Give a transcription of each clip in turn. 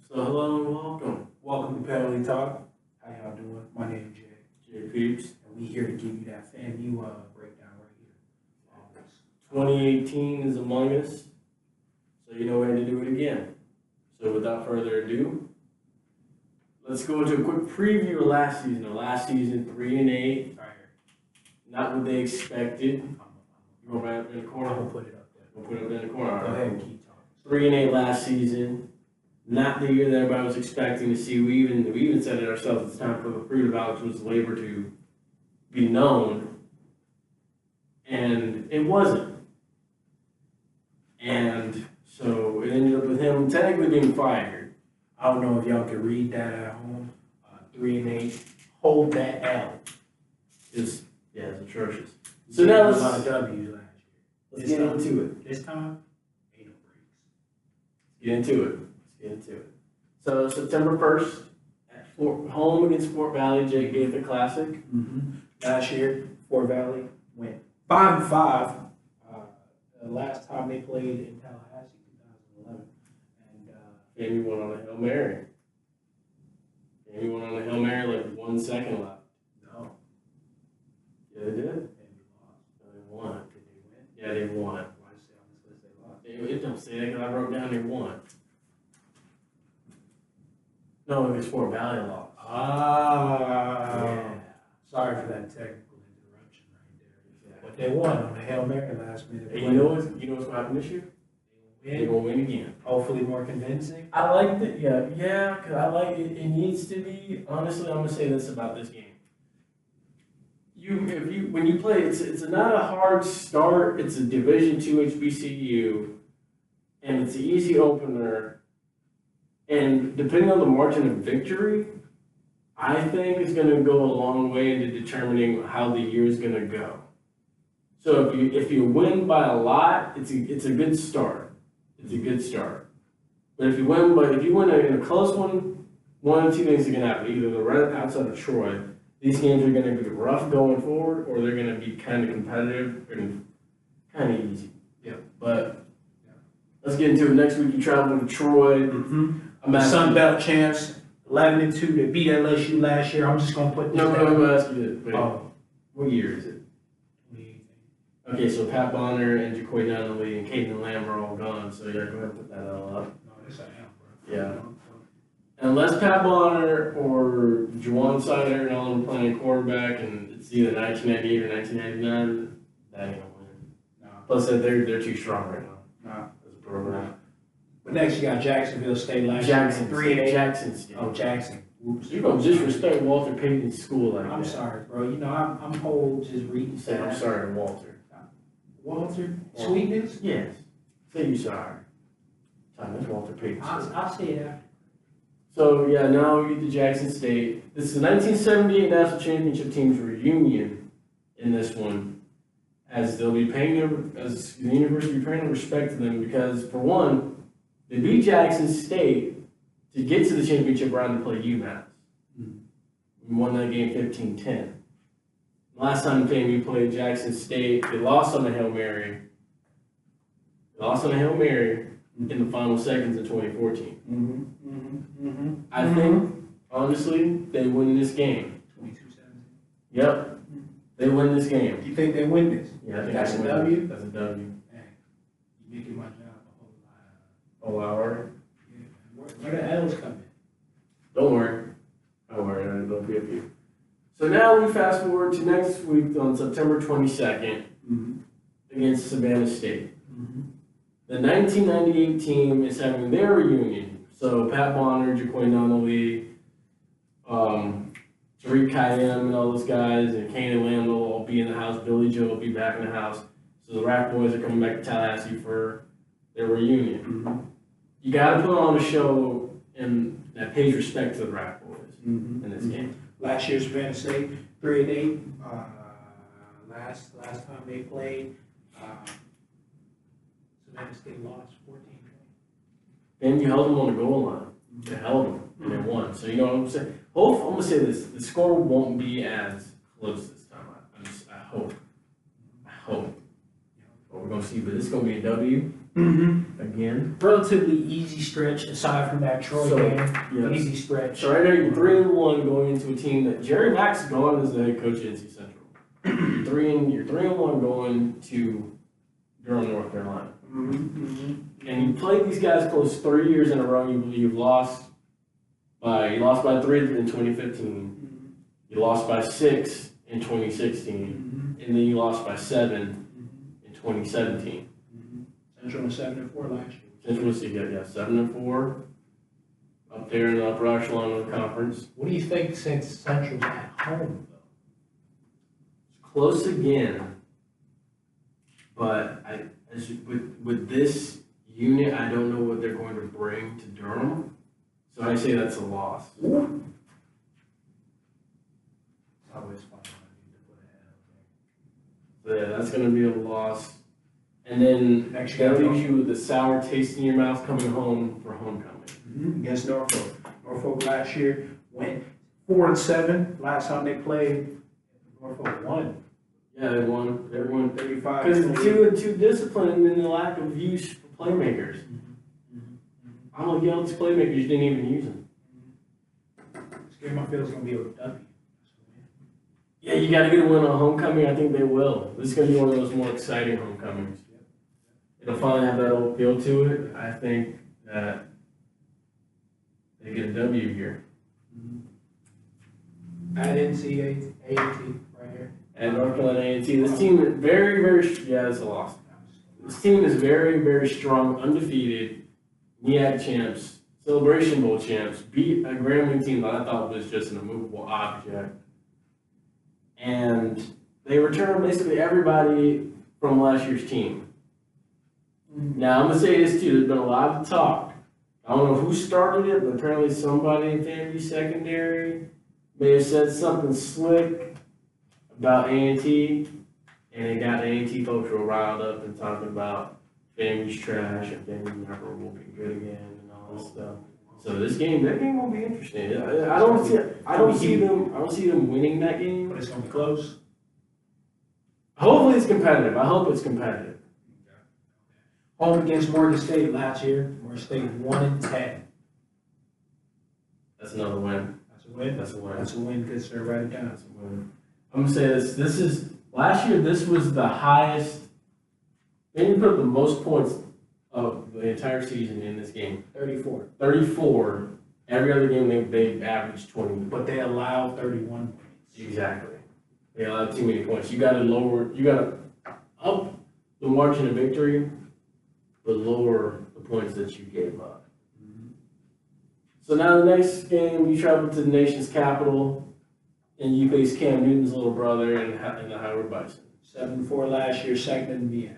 So hello and welcome. Welcome to Penalty Talk. How y'all doing? My name is Jay. Jay Peeps. And we here to give you that FAMU breakdown right here. 2018 is among us, so you know we had to do it again. So without further ado, let's go into a quick preview of last season. Last season, 3-8. Right Not what they expected. here. You go right up in the corner. I'm gonna put it up there. We'll put it up in the corner. Go ahead and keep talking. 3-8 last season. Not the year that everybody was expecting to see. We even said it ourselves. It's time for the fruit of Alex was labor to be known, and it wasn't. And so it ended up with him technically being fired. I don't know if y'all can read that at home. 3-8. Hold that L. It's atrocious. So now a let's lot of W's last year. get into it. This time, ain't no breaks. Get into it. So September 1st, at home against Fort Valley, Jake Gaither Classic. Last year, Fort Valley went 5-5. The last time they played in Tallahassee, 2011, and FAMU won on a Hail Mary. FAMU won on a Hail Mary like 1 second left. no, Yeah, they did. FAMU lost. No, they won. Did they win? Yeah, they won. Why does it say on this list they lost? It don't say that because I wrote down they won. No, it's Fort Valley lost. Yeah. Sorry for that technical interruption right there. But they won on the Hail Mary last minute. Hey, you know what's gonna happen this year? They're gonna win again. Hopefully more convincing. I like that. Yeah, because I like it. It needs to be. Honestly, I'm gonna say this about this game. When you play, it's not a hard start. It's a Division II HBCU, and it's an easy opener. And depending on the margin of victory, I think it's going to go a long way into determining how the year is going to go. So if you win by a lot, it's a good start. It's a good start. But if you win in a close one of two things are going to happen. Either they're right outside of Troy. These games are going to be rough going forward, or they're going to be kind of competitive and kind of easy. Yeah. But let's get into it. Next week you travel to Troy. Sun Belt champs, 11-2. They beat LSU last year. I'm just gonna put this No, down. I'm going to ask you this. Oh, What year is it? 2018. Okay, so Pat Bonner and Jacoy Donnelly and Caden Lamb are all gone. So yeah, go ahead and put that all up. No, this I am, bro. Yeah. Unless Pat Bonner or Juwan Sider and all them playing quarterback, and it's either 1998 or 1999, that ain't gonna win. No, Plus, they're too strong right now no. as a program. But next you got Jacksonville State last year. Jackson, 3-8. Jackson State. Oh, Jackson. Oops. You don't disrespect Walter Payton's school like I'm that. sorry, bro. You know I'm old. Just reading Say I'm stats. sorry, Walter. Walter Sweetness. Yes. Say you sorry. Time that's Walter Payton's school. I'll say it after. So yeah, now we get to Jackson State. This is the 1978 National Championship team's reunion in this one, as they'll be as the university will be paying respect to them because, for one, they beat Jackson State to get to the championship round to play UMass. We won that game 15-10. Last time FAMU played Jackson State, they lost on a Hail Mary. In the final seconds of 2014. I think, honestly, they win this game. 22-17. Yep. They win this game. You think they win this? Yeah, I think That's they a win. W? That's a W. Hey, you making my job a Oh, whole lot. all right. Yeah. Where the L's coming? Don't worry. It'll be a few. So now we fast forward to next week on September 22nd against Savannah State. The 1998 team is having their reunion. So Pat Bonner, Jacoy Donnelly, Tariq Kayem and all those guys, and Kanan Lamb will all be in the house. Billy Joe will be back in the house. So the Rack Boys are coming back to Tallahassee for their reunion. You got to put on a show that pays respect to the Rack Boys in this game. Last year's Savannah State, 3-8. Last time they played, Savannah State lost 14-20. And you held them on the goal line. They held them and they won. So you know what I'm saying? I'm gonna say this: the score won't be as close this time. I hope. But we're gonna see. But it's gonna be a W. again. Relatively easy stretch aside from that Troy game. Yes. Easy stretch. So right now you're 3-1 going into a team that Jerry Mack's gone as the head coach at NC Central. You're 3-1 going to Durham, North Carolina. And you played these guys close 3 years in a row. You lost by 3 in 2015. You lost by 6 in 2016, and then you lost by 7 in 2017. Central was 7-4 last year. Central was 7-4, up there in the upper echelon of the conference. What do you think since Central's at home though? It's close again, but with this unit, I don't know what they're going to bring to Durham, so I say that's a loss. It's always fun So yeah, that's going to be a loss. And then Next that game. leaves you with a sour taste in your mouth coming home for homecoming. Against Norfolk. Norfolk last year went 4-7. Last time they played, Norfolk won. Yeah, they won. Everyone 35. because it's 2-2 discipline and then the lack of use for playmakers. I'm like, all these playmakers you didn't even use them. This game I feel is gonna be a W. Yeah, you got to get a win on homecoming. I think they will. This is going to be one of those more exciting homecomings. It'll finally have that old feel to it. I think that they get a W here. I didn't see A&T right here. And North Carolina A&T. This team is very, it's a loss. This team is very, very strong, undefeated, MEAC champs, Celebration Bowl champs, beat a Grambling team that I thought was just an immovable object. And they returned basically everybody from last year's team. Now, I'm going to say this too, there's been a lot of talk. I don't know who started it, but apparently somebody in FAMU secondary may have said something slick about A&T, and it got A&T folks real riled up and talking about FAMU's trash and FAMU never will be good again and all this stuff. So that game will be interesting. I don't see them winning that game. But it's gonna be close. Hopefully it's competitive. I hope it's competitive. Home against Morgan State last year. Morgan State 1-10. That's another win. That's a win. That's a win. That's a win. Good sir. Write it down. That's a win. I'm gonna say this. This is last year. This was the highest. They put up the most points of the entire season in this game. 34. 34. Every other game they averaged 20. But they allow 31 points. Exactly. They allowed too many points. You got to up the margin of victory, but lower the points that you gave up. So now the next game, you travel to the nation's capital, and you face Cam Newton's little brother in the Howard Bison. 7-4 last year, second in the MEAC.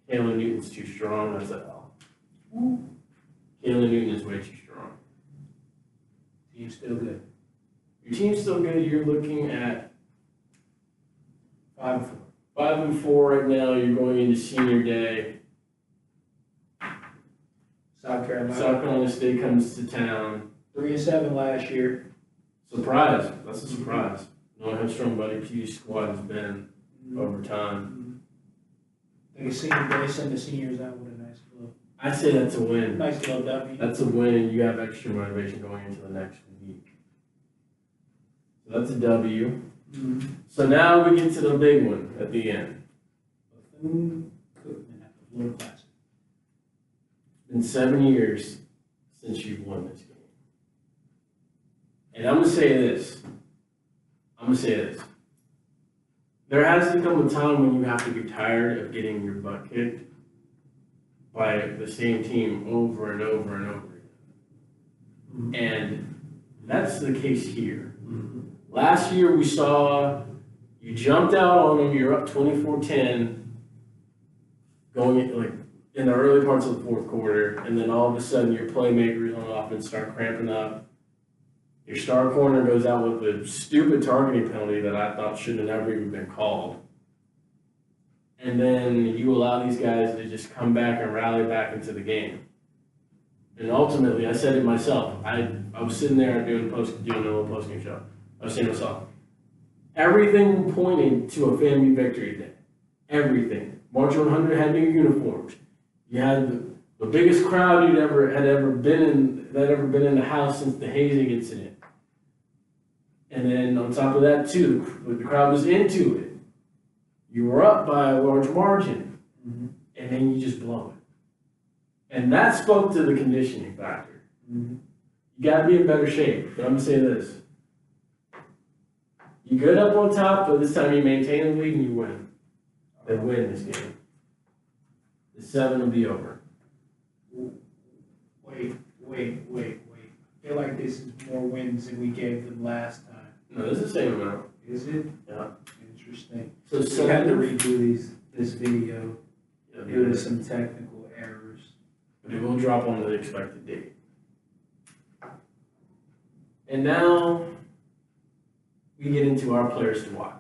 Cam Newton's too strong. That's an L. Cam Newton is way too strong. Team's still good. Your team's still good. You're looking at 5-4. 5-4 right now. You're going into senior day. South Carolina State comes to town. 3-7 last year. Surprise. That's a surprise. Knowing how strong Buddy Pugh's squad has been over time. I think it's senior day, send the seniors out with a nice little, I'd say that's a win. nice little W. That's a win, and you have extra motivation going into the next week. So that's a W. So now we get to the big one at the end. Bethune-Cookman at the FLorida Classic. It's been 7 years since you've won this game. And I'm going to say this. There has to come a time when you have to be tired of getting your butt kicked by the same team over and over and over again. And that's the case here. Last year we saw you jumped out on them, you're up 24-10 going in the early parts of the fourth quarter, and then all of a sudden your playmakers on offense start cramping up. Your star corner goes out with a stupid targeting penalty that I thought should have never even been called. And then you allow these guys to just come back and rally back into the game. And ultimately, I said it myself. I was sitting there doing a little post-game show. I was saying to myself, everything pointed to a FAMU victory day. Everything. March 100 had new uniforms. You had the biggest crowd had ever been in the house since the hazing incident. And then on top of that too, the crowd was into it. You were up by a large margin, and then you just blow it. And that spoke to the conditioning factor. You got to be in better shape. But I'm gonna say this: you good up on top, but this time you maintain the lead and you win. They win this game. The 7 will be over. Wait. I feel like this is more wins than we gave them last time. No, this is the same amount. Is it? Yeah. Interesting. So We had to redo this video Yeah, due to some technical errors. but it will drop on the expected date. And now we get into our players to watch.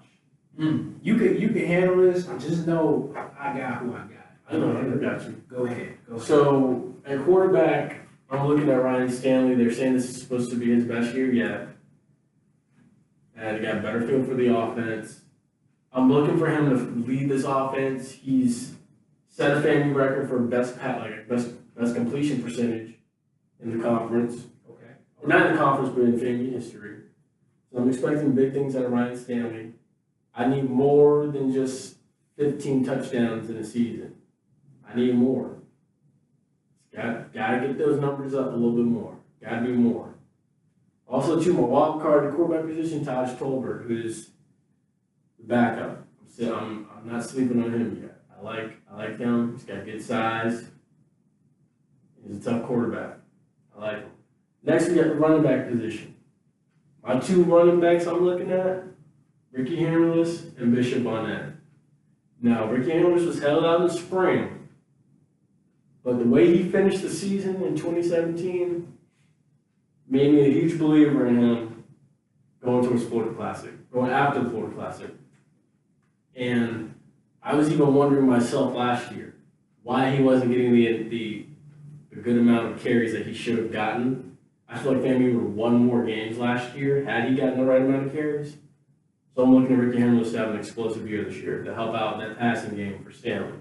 You can handle this. Just know I got who I got. I know, I got you. Go ahead. So at quarterback, I'm looking at Ryan Stanley. They're saying this is supposed to be his best year yet. And he got a better feel for the offense. I'm looking for him to lead this offense. He's set a FAMU record for best completion percentage in the conference. Okay. Not in the conference, but in FAMU history. So I'm expecting big things out of Ryan Stanley. I need more than just 15 touchdowns in a season. I need more. Got to get those numbers up a little bit more. Got to be more. Also, too, my wild card, the quarterback position, Taj Tolbert, who's the backup. I'm not sleeping on him yet. I like him. He's got good size. He's a tough quarterback. I like him. Next, we got the running back position. My 2 running backs I'm looking at, Ricky Hammerless and Bishop Bonnet. Now, Ricky Hammerless was held out in the spring, but the way he finished the season in 2017 made me a huge believer in him going towards Florida Classic, going after the Florida Classic. And I was even wondering myself last year why he wasn't getting the good amount of carries that he should have gotten. I feel like FAMU would have won more games last year had he gotten the right amount of carries. So I'm looking at Ricky Hammerless to have an explosive year this year to help out in that passing game for Stanley.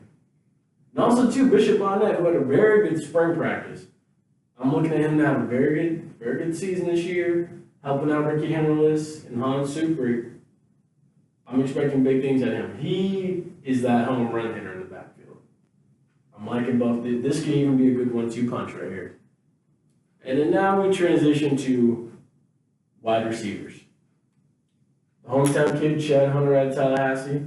And also, too, Bishop Bonnet, who had a very good spring practice. I'm looking at him to have a very good season this year, helping out Ricky Hammerless and Hans Supri. I'm expecting big things out of him. He is that home run hitter in the backfield. I'm liking both. This can even be a good 1-2 punch right here. And then now we transition to wide receivers. The hometown kid, Chad Hunter out of Tallahassee,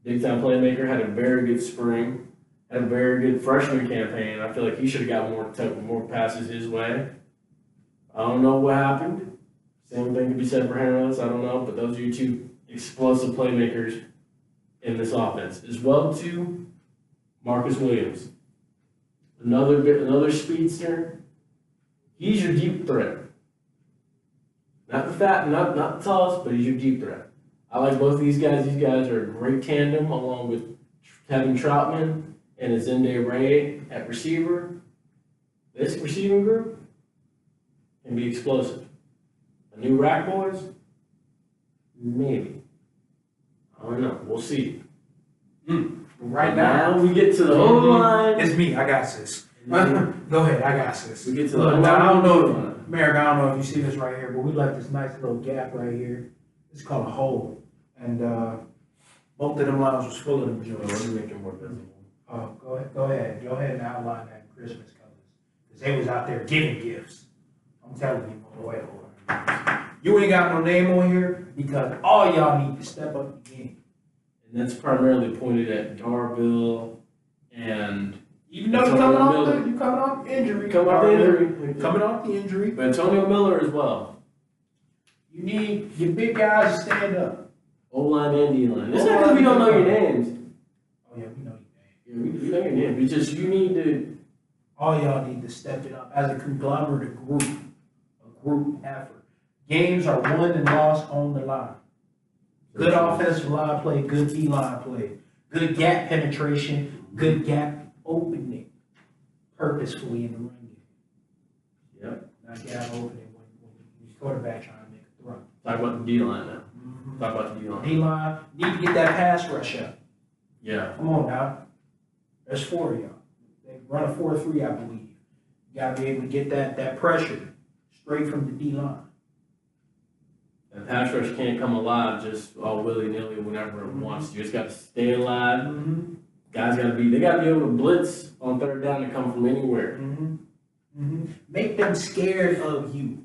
big-time playmaker, had a very good spring, had a very good freshman campaign. I feel like he should have got more passes his way. I don't know what happened. Same thing could be said for Hammerless, I don't know, but those are your 2 explosive playmakers in this offense. As well, too, Marcus Williams, another speedster. He's your deep threat. Not the tallest, but he's your deep threat. I like both of these guys. These guys are a great tandem, along with Kevin Troutman and Azende Ray at receiver. This receiving group can be explosive. The new Rack Boys, maybe. I don't know. We'll see. Right now, we get to the O-line. It's me. I got this. Go ahead. I got this. We get to the Look, O-line. now, I don't know, Merrick, I don't know if you see this right here, but we left this nice little gap right here. It's called a hole. And both of them lines was full of them joints. We're making more visible. Oh, go ahead and outline that in Christmas colors. Because they was out there giving gifts. I'm telling you, boy. You ain't got no name on here because all y'all need to step up the game. And that's primarily pointed at Darville and Even though you're coming off injury. Coming off the injury. But Antonio Miller as well. You need your big guys to stand up. O-line and D-line. It's not because we don't know your names. Oh, yeah, we know your Yeah, name. we know your names. It's just you need to. All y'all need to step it up as a conglomerate, a group effort. Games are won and lost on the line. Good offensive line play, good D-line play, good gap penetration, good gap opening purposefully in the run game. Yep. Not gap opening when the quarterback trying to make a throw. Talk about the D-line now. Talk about the D-line. D-line need to get that pass rush up. Yeah. Come on now. There's 4 of y'all. They run a 4-3, I believe. You gotta be able to get that pressure straight from the D-line. And pass rush can't come alive just all willy-nilly whenever it wants to. You just got to stay alive. Guys they got to be able to blitz on third down and come from anywhere. Make them scared of you.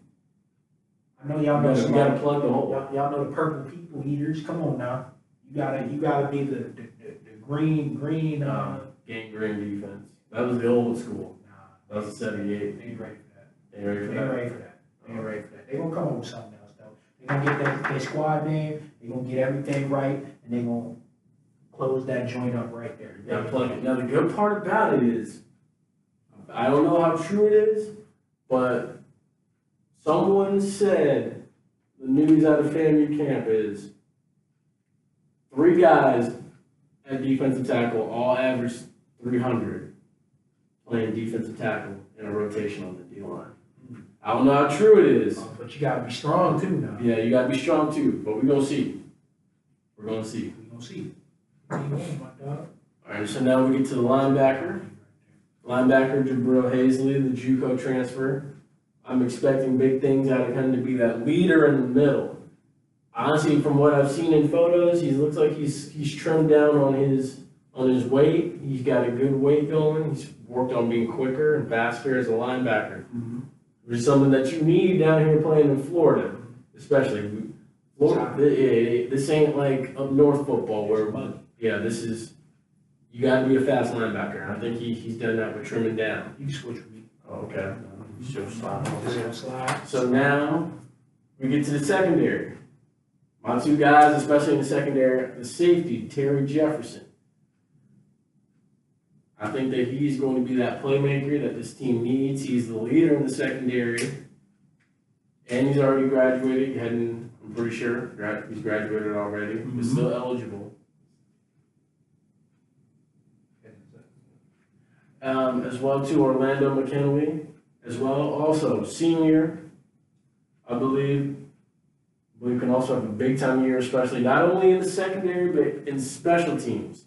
I know y'all know You got to plug the hole. Y'all know the purple people eaters. Come on now. You gotta be the green. Gang green defense. That was the old school. Nah, that was the 78. They ain't ready for that. They ain't ready for that. They ain't ready for that. They gonna come up with something else though. They gonna get their squad name. They gonna get everything right, and they gonna close that joint up right there. You gotta plug it. Now the good part about it is, I don't know how true it is, but someone said the news out of FAMU camp is 3 guys at defensive tackle all average 300 playing defensive tackle in a rotation on the D-line. I don't know how true it is. But you gotta be strong too now. Yeah, you gotta be strong too, but we're gonna see. We're gonna see. We're gonna see. My dog. All right, so now we get to the linebacker. Linebacker Jabril Hazley, the JUCO transfer. I'm expecting big things out of him to be that leader in the middle. Honestly, from what I've seen in photos, he looks like he's trimmed down on his weight. He's got a good weight going. He's worked on being quicker and faster as a linebacker, which is something that you need down here playing in Florida, especially. Florida, this ain't like up north football where, this is, you got to be a fast linebacker. I think he's done that with trimming down. You can switch with me. Okay. Slide. So now we get to the secondary. My 2 guys, especially in the secondary, the safety, Terry Jefferson. I think that he's going to be that playmaker that this team needs. He's the leader in the secondary. And he's already graduated, I'm pretty sure, he's graduated already. He's still eligible. As well too, Orlando McKinley, as well, also senior, I believe. We can also have a big time year, especially not only in the secondary, but in special teams.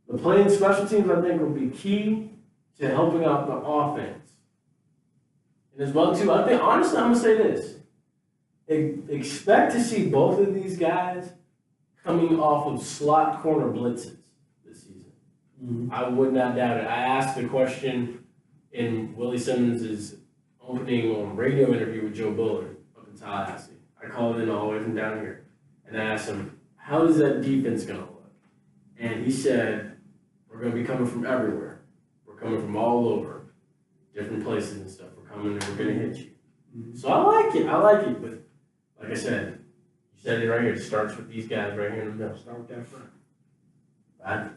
The playing special teams, I think, will be key to helping out the offense. And as well too, I think, honestly, I'm gonna say this. Expect to see both of these guys coming off of slot corner blitzes this season. I would not doubt it. I asked the question in Willie Simmons' opening radio interview with Joe Bullard up in Tallahassee. I called in all the way from down here and I asked him, how is that defense going to look? And he said, we're going to be coming from everywhere. We're coming from all over, different places and stuff. We're coming and we're going to hit you. So I like it, but like I said, you said it right here. It starts with these guys right here in the middle. Start with that front.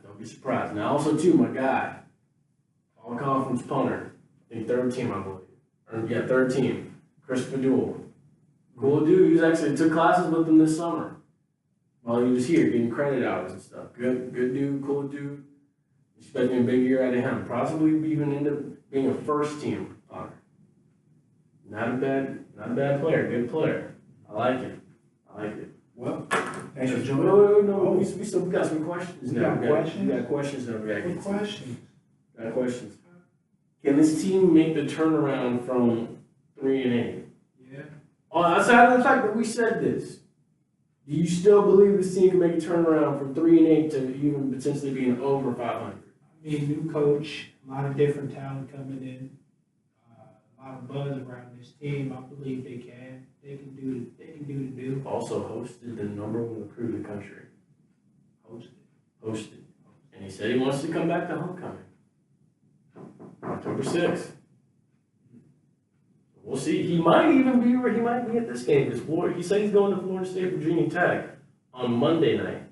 Don't be surprised. Now, also, too, my guy, all-conference punter, I think 3rd team, I believe. 3rd team, Chris Padula. Cool dude. He actually took classes with him this summer while he was here, getting credit hours and stuff. Good dude, cool dude. Expecting a big year out of him. Possibly even end up being a 1st team punter. Not a bad player. Good player. I like it. Well, thanks for joining. No, we still got some questions now. We got questions that we got to get to. Got questions. Can this team make the turnaround from 3-8? Yeah. Outside of the fact that we said this, do you still believe this team can make a turnaround from 3-8 to even potentially being over 500? I mean, new coach, a lot of different talent coming in, a lot of buzz around this team. I believe they can. They can do the do. Also hosted the #1 recruit in the country. Hosted. And he said he wants to come back to homecoming. October 6th. We'll see. He might even be where he might be at this game. Because he said he's going to Florida State, Virginia Tech on Monday night.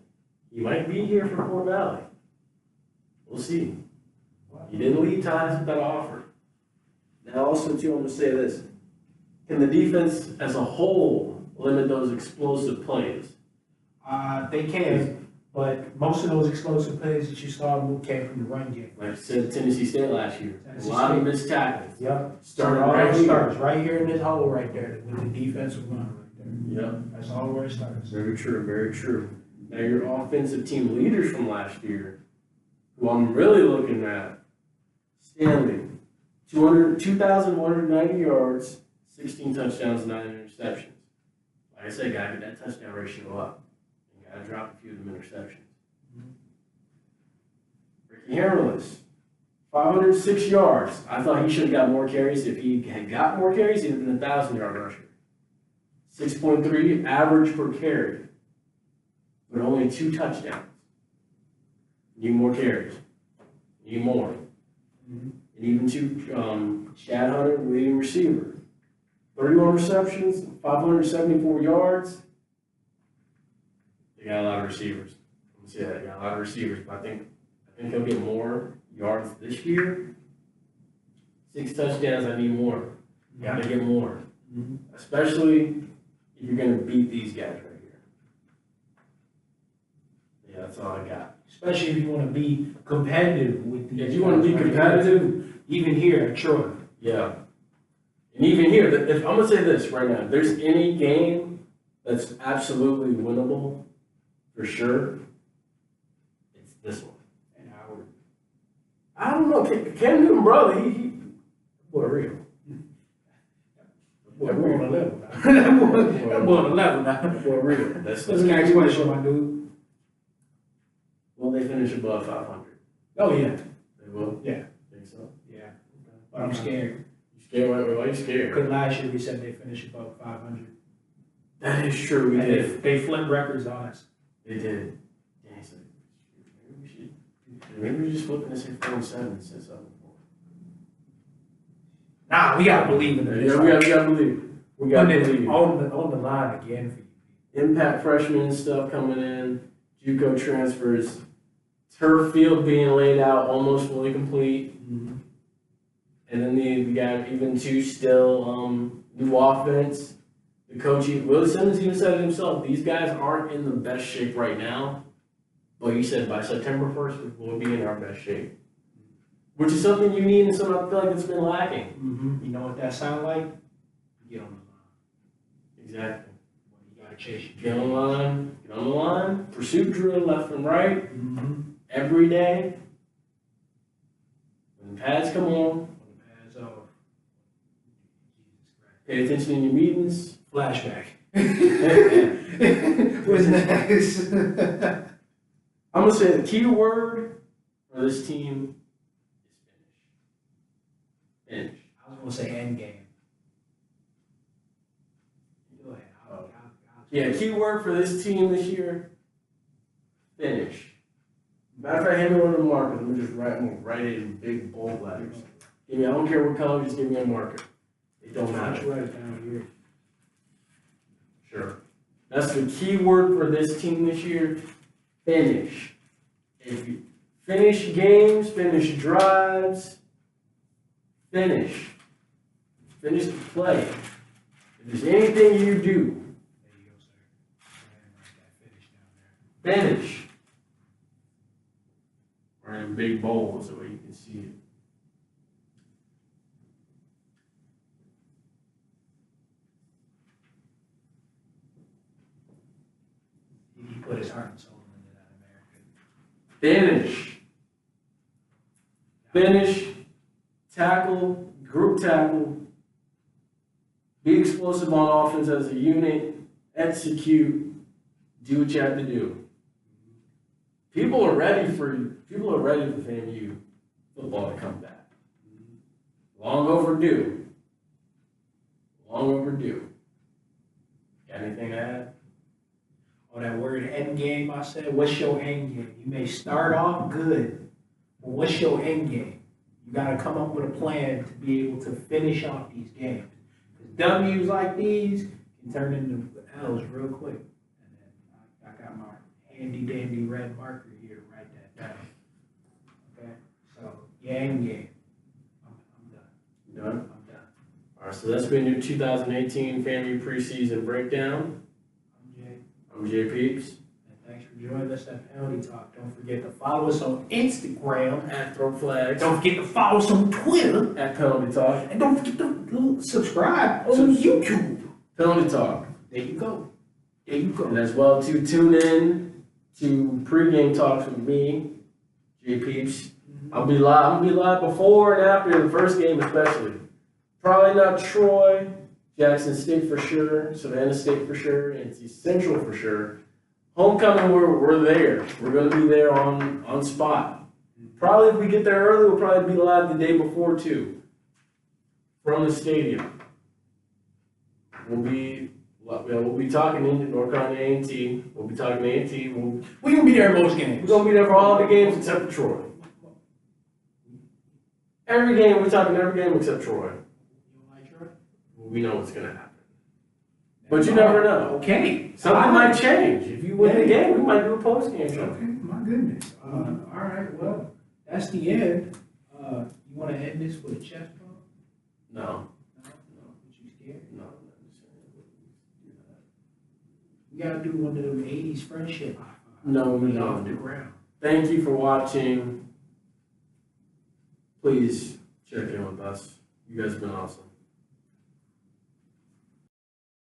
He might be here for Fort Valley. We'll see. He didn't leave ties with that offer. Now, also, too, I'm going to say this. Can the defense as a whole limit those explosive plays? They can, but most of those explosive plays that you saw came from the run game. Like I said, Tennessee State last year. A lot of missed tackles. Yep. Started right here in this hole right there with the defensive run right there. Yep. That's all where it starts. Very true, very true. Now your offensive team leaders from last year, who I'm really looking at, Stanley, 2,190 yards, 16 touchdowns, 9 interceptions. Like I said, gotta get that touchdown ratio up. You gotta drop a few of them interceptions. Ricky Harrellis, 506 yards. I thought he should have got more carries. If he had got more carries, he'd have been a 1,000-yard rusher. 6.3 average per carry, but only 2 touchdowns. Need more carries. Need more. And even Chad Hunter, leading receiver. 31 receptions, 574 yards. They got a lot of receivers. Let me say that. They got a lot of receivers, but I think he'll get more yards this year. 6 touchdowns, I need more. Gotta get more. Especially if you're gonna beat these guys right here. Yeah, that's all I got. Especially if you want to be competitive with these. If you want to be competitive, even here at Troy. Yeah. And even here, if I'm gonna say this right now, if there's any game that's absolutely winnable, for sure, it's this one. And Howard. I don't know, Cam Newton, brother, he boy real. Boy, we're on a level now. That boy on a level now. Boy real. That's the next question, my dude. Will they finish above 500? Oh yeah. They will. Yeah. Think so? Yeah. But I'm scared. You scared? Why are you scared? Because last year we said they finished above 500. That is true. We did. They flipped records on us. They did. Dang, so maybe we just flipping this at 47 since I'm before. Nah, we gotta believe in it. Yeah, we gotta believe. We gotta believe. On the line again for you. Impact freshmen stuff coming in, JUCO transfers, turf field being laid out, almost fully complete. And then we got even 2 still new offense. The coach, Will Simmons even said it himself, these guys aren't in the best shape right now, but he said by September 1st, we'll be in our best shape. Which is something you need and something I feel like it's been lacking. You know what that sound like? Get on the line. Exactly. You gotta chase your Get on the line, pursuit drill left and right, every day. When the pads come on, pay attention in your meetings. Flashback. Was nice. I'm gonna say the key word for this team is finish. Finish. I was gonna say end game. Go ahead. Yeah, key word for this team this year, finish. Matter of fact, hand me one of the markers. I'm just write it in big bold letters. I don't care what color, just give me a marker. It don't matter. Write it down here. Sure. That's the key word for this team this year. Finish. If you finish games, finish drives, finish. Finish the play. If there's anything you do, There you go, sir. finish. Or in big bold so you can see it. He put his heart and soul into that American. Finish. Finish. Tackle. Group tackle. Be explosive on offense as a unit. Execute. Do what you have to do. People are ready for FAMU football to come back. Long overdue. Long overdue. Got anything to add? Oh, that word end game, I said, what's your end game? You may start off good, but what's your end game? You got to come up with a plan to be able to finish off these games. Because W's like these can turn into L's real quick. And then I got my handy dandy red marker here to write that down. Okay? So, your end game. I'm done. You done? I'm done. All right, so that's been your 2018 FAMU preseason breakdown. I'm Jay Peeps. And thanks for joining us at Penalty Talk. Don't forget to follow us on Instagram. At Throw Flags. Don't forget to follow us on Twitter. At Penalty Talk. And don't forget to subscribe on YouTube. Penalty Talk. There you go. There you go. And as well to tune in to pregame talks with me, J Peeps. I'll be live before and after the first game, especially. Probably not Troy, Jackson State for sure, Savannah State for sure, NC Central for sure. Homecoming, we're there. We're going to be there on spot. Probably if we get there early, we'll probably be live the day before too, from the stadium. We'll be talking in North Carolina A&T. We'll be talking A&T. We're gonna be there most games. We're gonna be there for all the games except for Troy. Every game, we're talking every game except Troy. You don't like Troy? We know what's gonna happen. But you never know. Okay. Something might change. If you win the game, we might do a post-game show. Okay, my goodness. All right, well, that's the end. You want to end this with a chest bump? No. No? But you scared? No. We got to do one of them 80s friendship. No, we off the don't. ground. Thank you for watching. Please check in with us. You guys have been awesome.